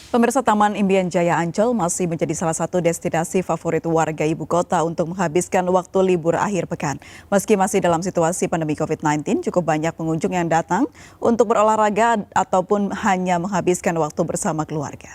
Pemirsa, Taman Impian Jaya Ancol masih menjadi salah satu destinasi favorit warga ibu kota untuk menghabiskan waktu libur akhir pekan. Meski masih dalam situasi pandemi COVID-19, cukup banyak pengunjung yang datang untuk berolahraga ataupun hanya menghabiskan waktu bersama keluarga.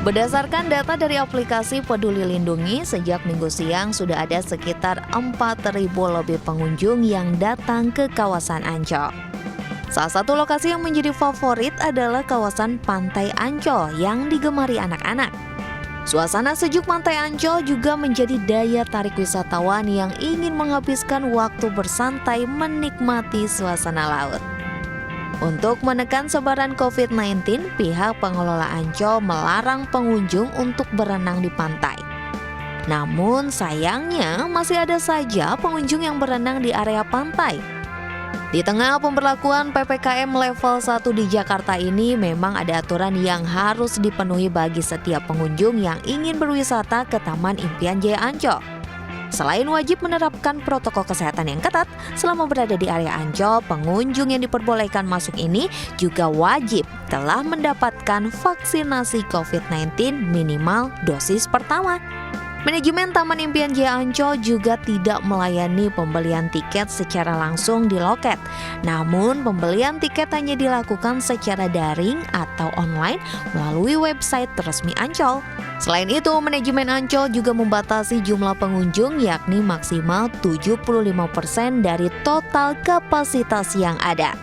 Berdasarkan data dari aplikasi Peduli Lindungi, sejak Minggu siang sudah ada sekitar 4.000 lebih pengunjung yang datang ke kawasan Ancol. Salah satu lokasi yang menjadi favorit adalah kawasan Pantai Ancol yang digemari anak-anak. Suasana sejuk Pantai Ancol juga menjadi daya tarik wisatawan yang ingin menghabiskan waktu bersantai menikmati suasana laut. Untuk menekan sebaran COVID-19, pihak pengelola Ancol melarang pengunjung untuk berenang di pantai. Namun sayangnya masih ada saja pengunjung yang berenang di area pantai. Di tengah pemberlakuan PPKM level 1 di Jakarta ini, memang ada aturan yang harus dipenuhi bagi setiap pengunjung yang ingin berwisata ke Taman Impian Jaya Ancol. Selain wajib menerapkan protokol kesehatan yang ketat selama berada di area Ancol, pengunjung yang diperbolehkan masuk ini juga wajib telah mendapatkan vaksinasi COVID-19 minimal dosis pertama. Manajemen Taman Impian Jaya Ancol juga tidak melayani pembelian tiket secara langsung di loket. Namun, pembelian tiket hanya dilakukan secara daring atau online melalui website resmi Ancol. Selain itu, manajemen Ancol juga membatasi jumlah pengunjung yakni maksimal 75% dari total kapasitas yang ada.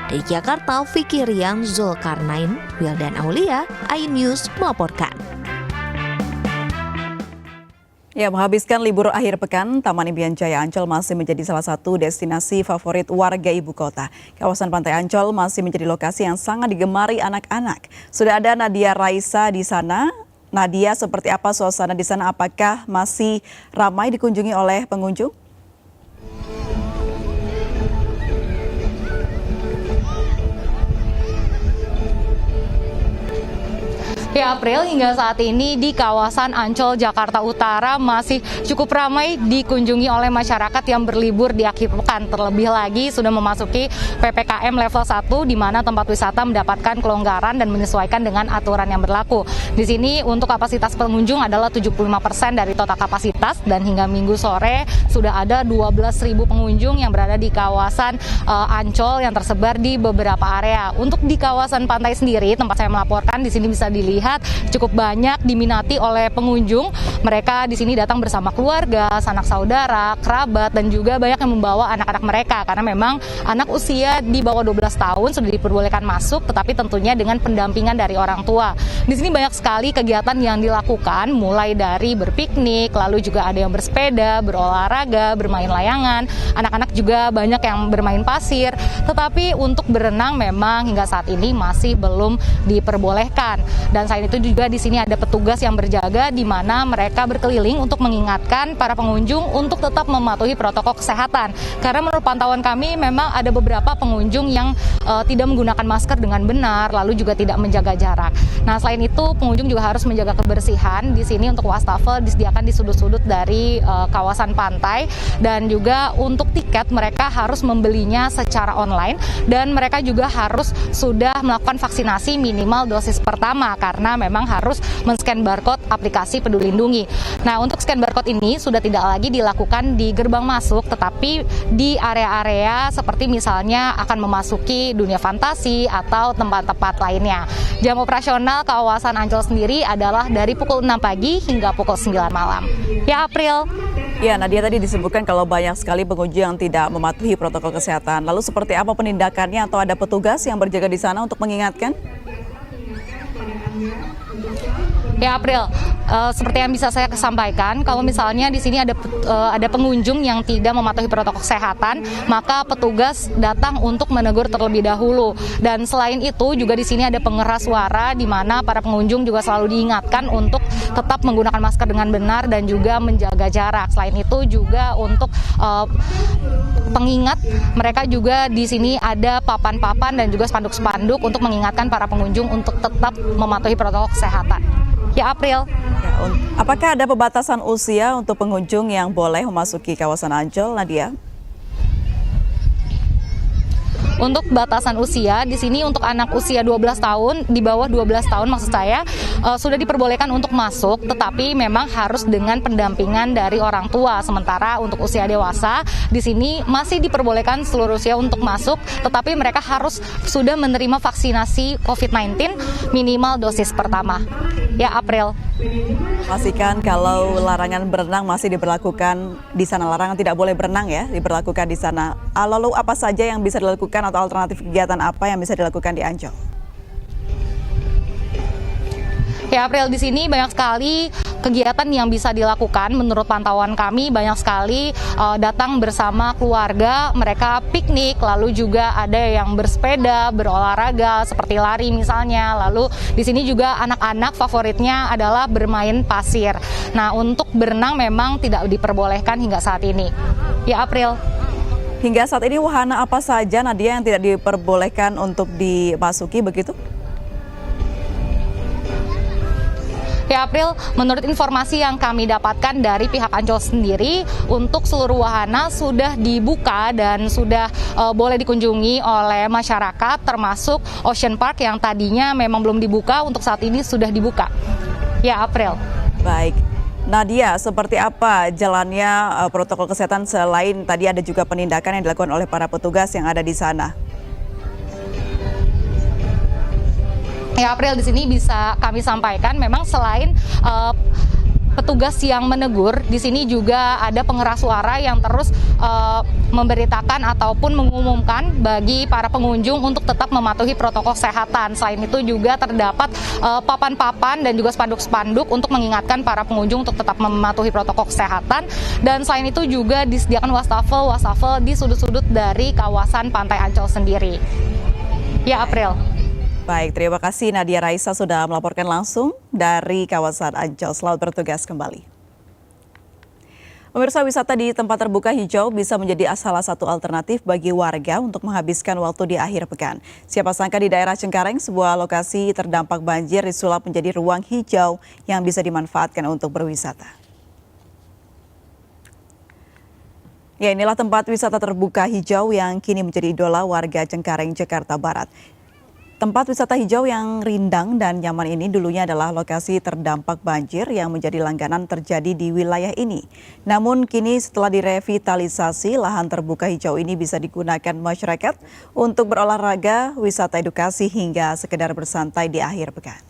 Dari Jakarta, Vicky Rian, Zulkarnain, Wildan Aulia, iNews melaporkan. Ya, menghabiskan libur akhir pekan, Taman Impian Jaya Ancol masih menjadi salah satu destinasi favorit warga ibu kota. Kawasan Pantai Ancol masih menjadi lokasi yang sangat digemari anak-anak. Sudah ada Nadia Raisa di sana. Nadia, seperti apa suasana di sana? Apakah masih ramai dikunjungi oleh pengunjung? Ya, April, hingga saat ini di kawasan Ancol, Jakarta Utara masih cukup ramai dikunjungi oleh masyarakat yang berlibur di akhir pekan. Terlebih lagi sudah memasuki PPKM level 1 di mana tempat wisata mendapatkan kelonggaran dan menyesuaikan dengan aturan yang berlaku. Di sini untuk kapasitas pengunjung adalah 75% dari total kapasitas dan hingga Minggu sore sudah ada 12.000 pengunjung yang berada di kawasan Ancol yang tersebar di beberapa area. Untuk di kawasan pantai sendiri, tempat saya melaporkan, di sini bisa dilihat cukup banyak diminati oleh pengunjung. Mereka di sini datang bersama keluarga, sanak saudara, kerabat, dan juga banyak yang membawa anak-anak mereka karena memang anak usia di bawah 12 tahun sudah diperbolehkan masuk, tetapi tentunya dengan pendampingan dari orang tua. Di sini banyak sekali kegiatan yang dilakukan, mulai dari berpiknik, lalu juga ada yang bersepeda, berolahraga, bermain layangan. Anak-anak juga banyak yang bermain pasir, tetapi untuk berenang memang hingga saat ini masih belum diperbolehkan. Dan selain itu juga di sini ada petugas yang berjaga di mana mereka berkeliling untuk mengingatkan para pengunjung untuk tetap mematuhi protokol kesehatan. Karena menurut pantauan kami memang ada beberapa pengunjung yang tidak menggunakan masker dengan benar, lalu juga tidak menjaga jarak. Nah, selain itu pengunjung juga harus menjaga kebersihan. Di sini untuk wastafel disediakan di sudut-sudut dari kawasan pantai, dan juga untuk tiket mereka harus membelinya secara online, dan mereka juga harus sudah melakukan vaksinasi minimal dosis pertama karena memang harus men-scan barcode aplikasi Peduli Lindungi. Nah, untuk scan barcode ini sudah tidak lagi dilakukan di gerbang masuk, tetapi di area-area seperti misalnya akan memasuki dunia fantasi atau tempat-tempat lainnya. Jam operasional kawasan Ancol sendiri adalah dari pukul 6 pagi hingga pukul 9 malam. Ya, April. Ya, Nadia, tadi disebutkan kalau banyak sekali pengunjung yang tidak mematuhi protokol kesehatan. Lalu seperti apa penindakannya, atau ada petugas yang berjaga di sana untuk mengingatkan? Ya, April, seperti yang bisa saya sampaikan, kalau misalnya di sini ada pengunjung yang tidak mematuhi protokol kesehatan, maka petugas datang untuk menegur terlebih dahulu. Dan selain itu juga di sini ada pengeras suara di mana para pengunjung juga selalu diingatkan untuk tetap menggunakan masker dengan benar dan juga menjaga jarak. Selain itu juga untuk pengingat, mereka juga di sini ada papan-papan dan juga spanduk-spanduk untuk mengingatkan para pengunjung untuk tetap mematuhi protokol kesehatan. Ya, April. Ya, apakah ada pembatasan usia untuk pengunjung yang boleh memasuki kawasan Ancol, Nadia? Untuk batasan usia di sini untuk anak usia 12 tahun, di bawah 12 tahun maksud saya, sudah diperbolehkan untuk masuk, tetapi memang harus dengan pendampingan dari orang tua. Sementara untuk usia dewasa di sini masih diperbolehkan seluruh usia untuk masuk, tetapi mereka harus sudah menerima vaksinasi COVID-19 minimal dosis pertama. Ya, April. Pastikan kalau larangan berenang masih diberlakukan di sana, larangan tidak boleh berenang ya diberlakukan di sana. Lalu apa saja yang bisa dilakukan atau alternatif kegiatan apa yang bisa dilakukan di Ancol? Ya, April, di sini banyak sekali kegiatan yang bisa dilakukan. Menurut pantauan kami banyak sekali datang bersama keluarga, mereka piknik, lalu juga ada yang bersepeda, berolahraga seperti lari misalnya. Lalu di sini juga anak-anak favoritnya adalah bermain pasir. Nah, untuk berenang memang tidak diperbolehkan hingga saat ini. Ya, April. Hingga saat ini wahana apa saja Nadia yang tidak diperbolehkan untuk dimasuki begitu? Ya, April, menurut informasi yang kami dapatkan dari pihak Ancol sendiri, untuk seluruh wahana sudah dibuka dan sudah boleh dikunjungi oleh masyarakat, termasuk Ocean Park yang tadinya memang belum dibuka, untuk saat ini sudah dibuka. Ya, April. Baik. Nadia, seperti apa jalannya protokol kesehatan selain tadi ada juga penindakan yang dilakukan oleh para petugas yang ada di sana? Ya, April, di sini bisa kami sampaikan memang selain petugas yang menegur, di sini juga ada pengeras suara yang terus memberitakan ataupun mengumumkan bagi para pengunjung untuk tetap mematuhi protokol kesehatan. Selain itu juga terdapat papan-papan dan juga spanduk-spanduk untuk mengingatkan para pengunjung untuk tetap mematuhi protokol kesehatan. Dan selain itu juga disediakan wastafel di sudut-sudut dari kawasan Pantai Ancol sendiri. Ya, April. Baik, terima kasih Nadia Raisa sudah melaporkan langsung dari kawasan Ancol. Selamat bertugas kembali. Pemirsa, wisata di tempat terbuka hijau bisa menjadi salah satu alternatif bagi warga untuk menghabiskan waktu di akhir pekan. Siapa sangka di daerah Cengkareng, sebuah lokasi terdampak banjir disulap menjadi ruang hijau yang bisa dimanfaatkan untuk berwisata. Ya, inilah tempat wisata terbuka hijau yang kini menjadi idola warga Cengkareng, Jakarta Barat. Tempat wisata hijau yang rindang dan nyaman ini dulunya adalah lokasi terdampak banjir yang menjadi langganan terjadi di wilayah ini. Namun kini setelah direvitalisasi, lahan terbuka hijau ini bisa digunakan masyarakat untuk berolahraga, wisata edukasi hingga sekedar bersantai di akhir pekan.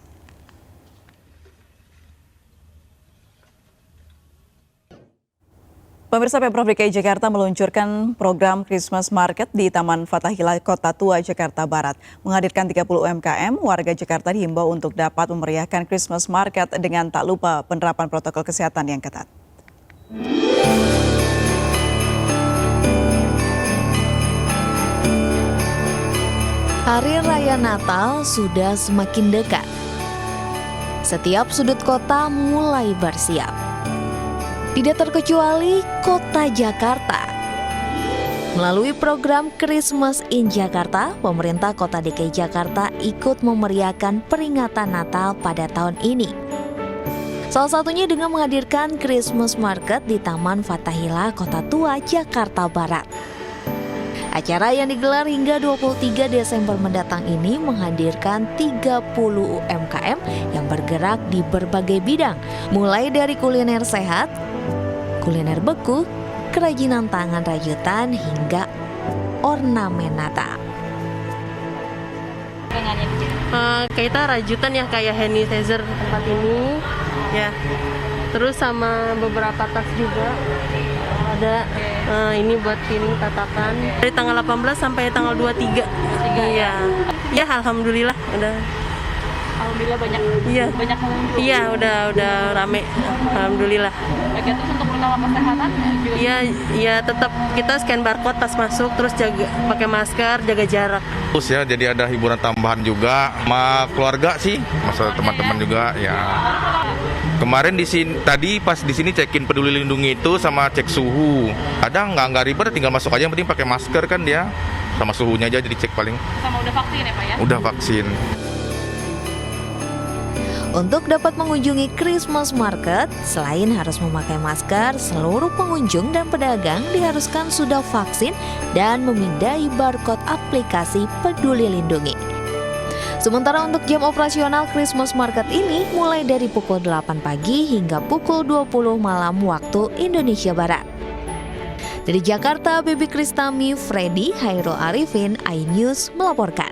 Pemirsa, Pemprov DKI Jakarta meluncurkan program Christmas Market di Taman Fathahillah Kota Tua, Jakarta Barat. Menghadirkan 30 UMKM, warga Jakarta dihimbau untuk dapat memeriahkan Christmas Market dengan tak lupa penerapan protokol kesehatan yang ketat. Hari Raya Natal sudah semakin dekat. Setiap sudut kota mulai bersiap. Tidak terkecuali kota Jakarta. Melalui program Christmas in Jakarta, pemerintah kota DKI Jakarta ikut memeriahkan peringatan Natal pada tahun ini. Salah satunya dengan menghadirkan Christmas Market di Taman Fathahillah Kota Tua, Jakarta Barat. Acara yang digelar hingga 23 Desember mendatang ini menghadirkan 30 UMKM yang bergerak di berbagai bidang, mulai dari kuliner sehat, kuliner beku, kerajinan tangan rajutan, hingga ornamen Natal. Kita rajutan ya, kayak hand sanitizer tempat ini ya, terus sama beberapa tas juga ada. Ini buat piring tatakan dari tanggal 18 sampai tanggal 23. Iya. Ya, alhamdulillah udah. Alhamdulillah banyak. Iya. Banyak pengunjung. Iya, udah rame. Alhamdulillah. Oke, terus untuk protokol kesehatan juga. Iya, tetap kita scan barcode pas masuk, terus jaga pakai masker, jaga jarak. Terus ya, jadi ada hiburan tambahan juga sama keluarga sih, masa teman-teman juga ya. Kemarin di sini tadi pas di sini cekin Peduli Lindungi itu sama cek suhu. Ada nggak ribet, tinggal masuk aja, yang penting pakai masker kan dia. Sama suhunya aja jadi cek paling. Sama udah vaksin ya, Pak ya? Udah vaksin. Untuk dapat mengunjungi Christmas Market, selain harus memakai masker, seluruh pengunjung dan pedagang diharuskan sudah vaksin dan memindai barcode aplikasi Peduli Lindungi. Sementara untuk jam operasional Christmas Market ini mulai dari pukul 8 pagi hingga pukul 20 malam waktu Indonesia Barat. Dari Jakarta, Baby Kristami, Freddy, Hairul Arifin, iNews melaporkan.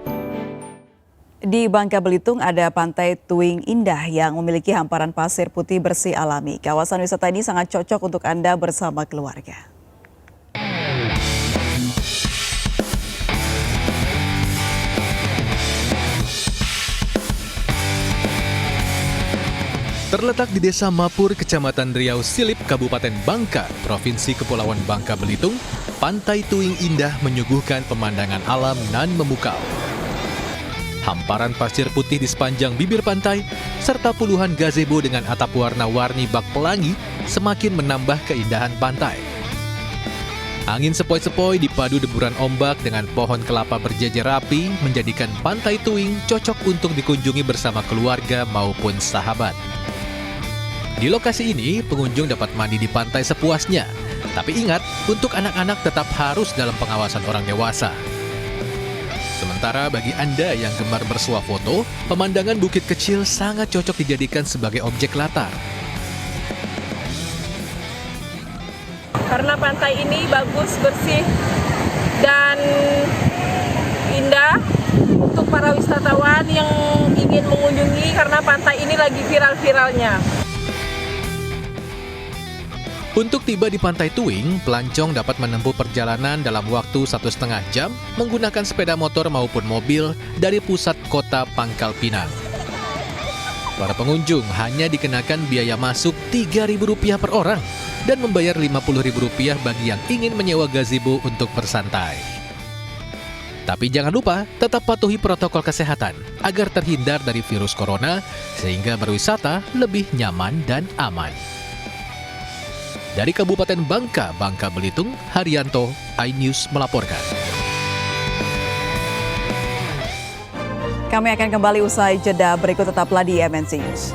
Di Bangka Belitung ada Pantai Tuing Indah yang memiliki hamparan pasir putih bersih alami. Kawasan wisata ini sangat cocok untuk Anda bersama keluarga. Terletak di Desa Mapur, Kecamatan Riau Silip, Kabupaten Bangka, Provinsi Kepulauan Bangka Belitung, Pantai Tuing Indah menyuguhkan pemandangan alam nan memukau. Hamparan pasir putih di sepanjang bibir pantai, serta puluhan gazebo dengan atap warna-warni bak pelangi semakin menambah keindahan pantai. Angin sepoi-sepoi dipadu deburan ombak dengan pohon kelapa berjejer rapi menjadikan Pantai Tuing cocok untuk dikunjungi bersama keluarga maupun sahabat. Di lokasi ini, pengunjung dapat mandi di pantai sepuasnya. Tapi ingat, untuk anak-anak tetap harus dalam pengawasan orang dewasa. Sementara bagi Anda yang gemar bersuah foto, pemandangan bukit kecil sangat cocok dijadikan sebagai objek latar. Karena pantai ini bagus, bersih, dan indah untuk para wisatawan yang ingin mengunjungi karena pantai ini lagi viral-viralnya. Untuk tiba di Pantai Tuing, pelancong dapat menempuh perjalanan dalam waktu 1,5 jam menggunakan sepeda motor maupun mobil dari pusat kota Pangkal Pinang. Para pengunjung hanya dikenakan biaya masuk Rp3.000 per orang dan membayar Rp50.000 bagi yang ingin menyewa gazebo untuk bersantai. Tapi jangan lupa tetap patuhi protokol kesehatan agar terhindar dari virus corona sehingga berwisata lebih nyaman dan aman. Dari Kabupaten Bangka, Bangka Belitung, Haryanto, iNews melaporkan. Kami akan kembali usai jeda berikut, tetaplah di MNC News.